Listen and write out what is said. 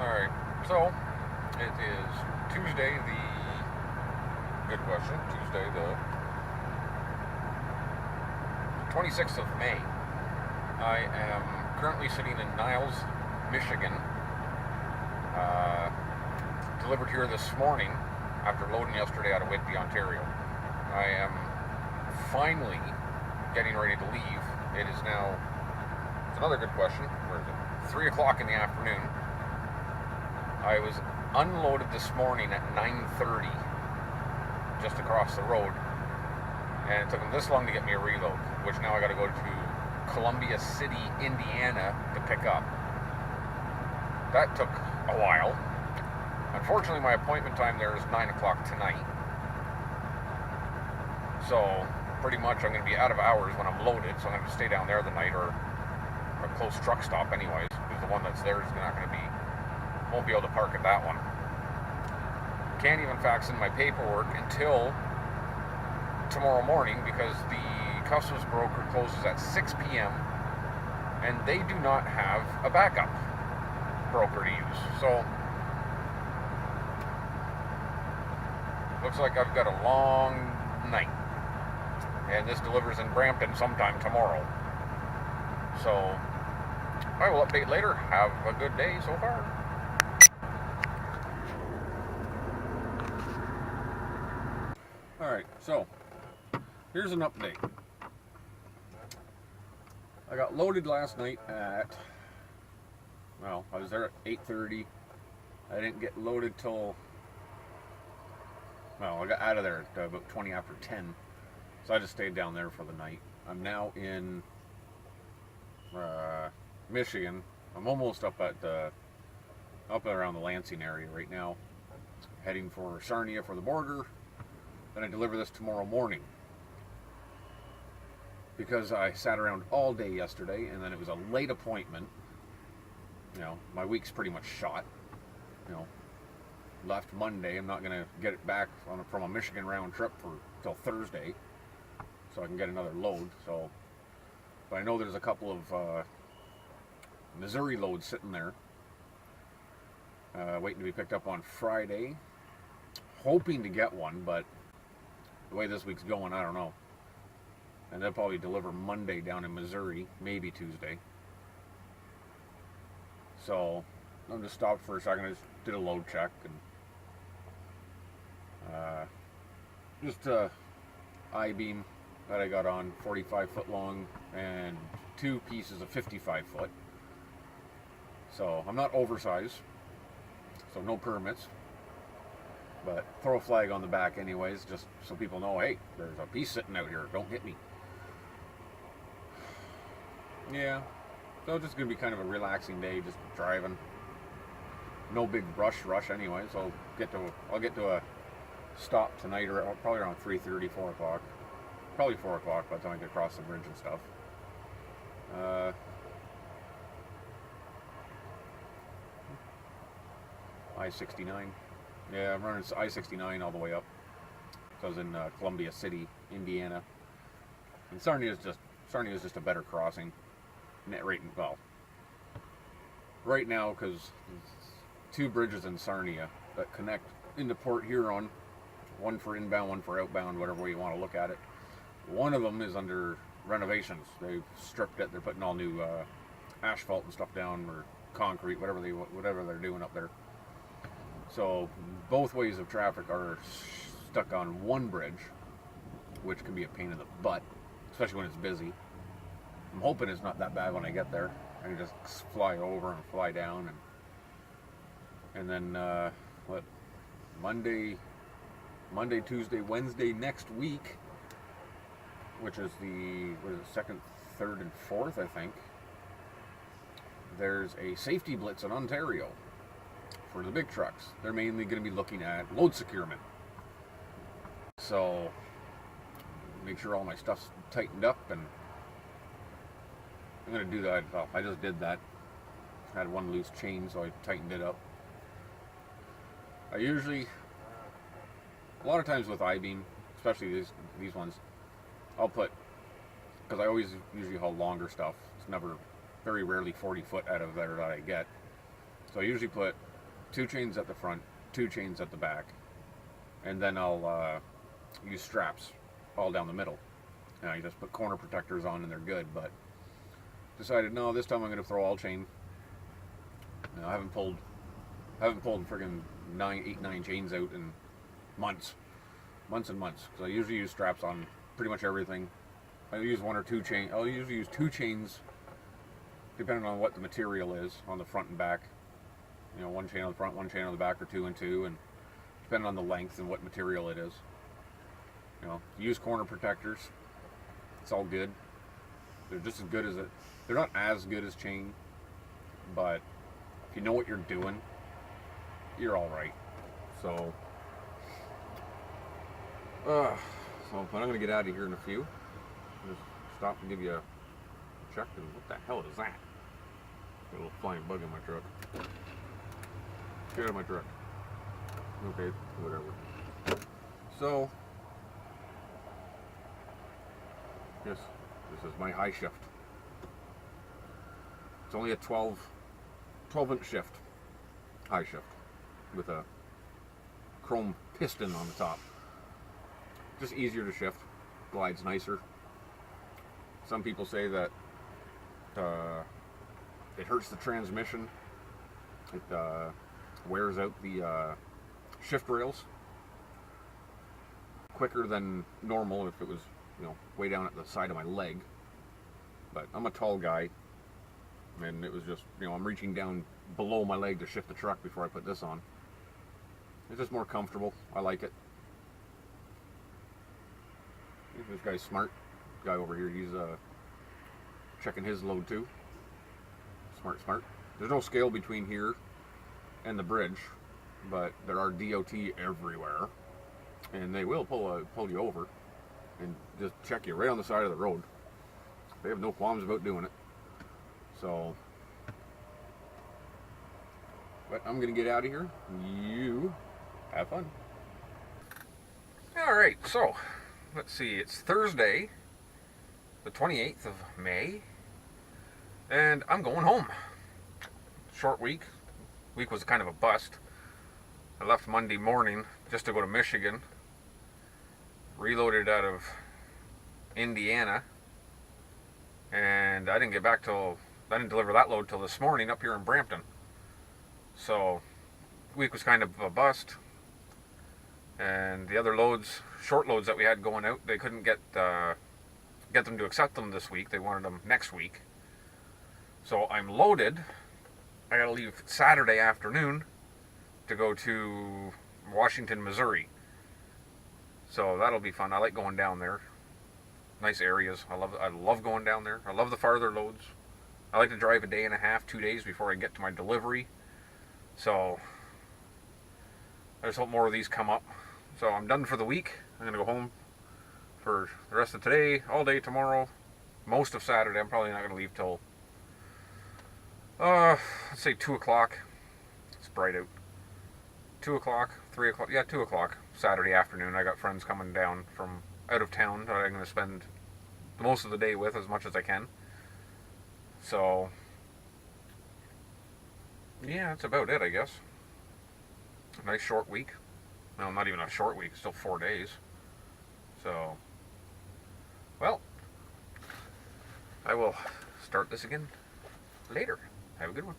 Alright, so it is Tuesday, good question, Tuesday the 26th of May. I am currently sitting in Niles, Michigan. Delivered here this morning after loading yesterday out of Whitby, Ontario. I am finally getting ready to leave. It is now, it's another good question, where is it? 3 o'clock in the afternoon. I was unloaded this morning at 9:30 just across the road, and it took them this long to get me a reload, which now I got to go to Columbia City, Indiana to pick up. That took a while. Unfortunately, my appointment time there is 9 o'clock tonight, so pretty much I'm going to be out of hours when I'm loaded, so I'm going to stay down there the night, or a close truck stop anyways, because the one that's there is not going to be, won't be able to park at that one. Can't even fax in my paperwork until tomorrow morning, because the customs broker closes at 6 p.m. and they do not have a backup broker to use. So looks like I've got a long night, and this delivers in Brampton sometime tomorrow. So I will update later. Have a good day so far. Alright, so here's an update. I got loaded last night at, well, I was there at 8:30. I didn't get loaded till, well, I got out of there at about 20 after 10. So I just stayed down there for the night. I'm now in Michigan. I'm almost up at up around the Lansing area right now. Heading for Sarnia for the border. Then I deliver this tomorrow morning, because I sat around all day yesterday, and then it was a late appointment. You know, my week's pretty much shot. You know, left Monday. I'm not gonna get it back from a Michigan round trip till Thursday, so I can get another load. So, but I know there's a couple of Missouri loads sitting there, waiting to be picked up on Friday. Hoping to get one, but the way this week's going, I don't know. And they'll probably deliver Monday down in Missouri, maybe Tuesday. So I'm just stopped for a second. I just did a load check, and just a I-beam that I got on, 45 foot long, and 2 pieces of 55 foot. So I'm not oversized, so no permits. But throw a flag on the back anyways, just so people know, hey, there's a piece sitting out here, don't hit me. Yeah, so it's just going to be kind of a relaxing day, just driving. No big rush anyway, so I'll get to a stop tonight, or probably around 3:30, 4 o'clock. Probably 4 o'clock by the time I get across the bridge and stuff. I-69. Yeah, I'm running I-69 all the way up. So I was in Columbia City, Indiana. And Sarnia is just a better crossing. Right now, because 2 bridges in Sarnia that connect into Port Huron, one for inbound, one for outbound, whatever way you want to look at it. One of them is under renovations. They've stripped it. They're putting all new asphalt and stuff down, or concrete, whatever they're doing up there. So both ways of traffic are stuck on one bridge, which can be a pain in the butt, especially when it's busy. I'm hoping it's not that bad when I get there. I can just fly over and fly down, and then Monday, Tuesday, Wednesday next week, which is the 2nd, 3rd, and 4th, I think. There's a safety blitz in Ontario for the big trucks. They're mainly going to be looking at load securement. So make sure all my stuff's tightened up, and I'm going to do that. Well, I just did that. I had one loose chain, so I tightened it up. I usually, a lot of times with I-beam, especially these ones, I'll put, because I always usually haul longer stuff. It's never, very rarely 40 foot out of there that I get. So I usually put 2 chains at the front, 2 chains at the back, and then I'll use straps all down the middle. Now you just put corner protectors on and they're good, but decided no, this time I'm going to throw all chain. I haven't pulled friggin' 8, 9 chains out in months and months. So I usually use straps on pretty much everything. I use 1 or 2 chain. I'll usually use 2 chains, depending on what the material is on the front and back. 1 chain on the front, 1 chain on the back, or 2 and 2, and depending on the length and what material it is. Use corner protectors. It's all good. They're just as good as it. They're not as good as chain, but if you know what you're doing, you're all right. So I'm gonna get out of here in a few. Just stop and give you a check. And what the hell is that? A little flying bug in my truck. Get out of my truck. Okay, whatever. So yes, this is my high shift. It's only a 12-inch shift, high shift, with a chrome piston on the top. Just easier to shift, glides nicer. Some people say that it hurts the transmission. It wears out the shift rails quicker than normal if it was, way down at the side of my leg. But I'm a tall guy, and it was just, I'm reaching down below my leg to shift the truck before I put this on. It's just more comfortable. I like it. This guy's smart. Guy over here, he's checking his load too. Smart. There's no scale between here and the bridge, but there are DOT everywhere, and they will pull you over and just check you right on the side of the road. They have no qualms about doing it. So, but I'm gonna get out of here. You have fun. All right, so let's see. It's Thursday, the 28th of May, and I'm going home. Short week. Week was kind of a bust. I left Monday morning just to go to Michigan. Reloaded out of Indiana, and I didn't deliver that load till this morning up here in Brampton. So week was kind of a bust, and the other loads, short loads that we had going out, they couldn't get them to accept them this week. They wanted them next week. So I'm loaded. I gotta leave Saturday afternoon to go to Washington, Missouri. So that'll be fun. I like going down there. Nice areas. I love going down there. I love the farther loads. I like to drive a day and a half, 2 days before I get to my delivery. So I just hope more of these come up. So I'm done for the week. I'm gonna go home for the rest of today, all day tomorrow, most of Saturday. I'm probably not gonna leave till let's say 2 o'clock. It's bright out. 2 o'clock, 3 o'clock, 2 o'clock Saturday afternoon. I got friends coming down from out of town that I'm going to spend the most of the day with as much as I can. So, yeah, that's about it, I guess. A nice short week. No, not even a short week, still 4 days. So, well, I will start this again later. Have a good one.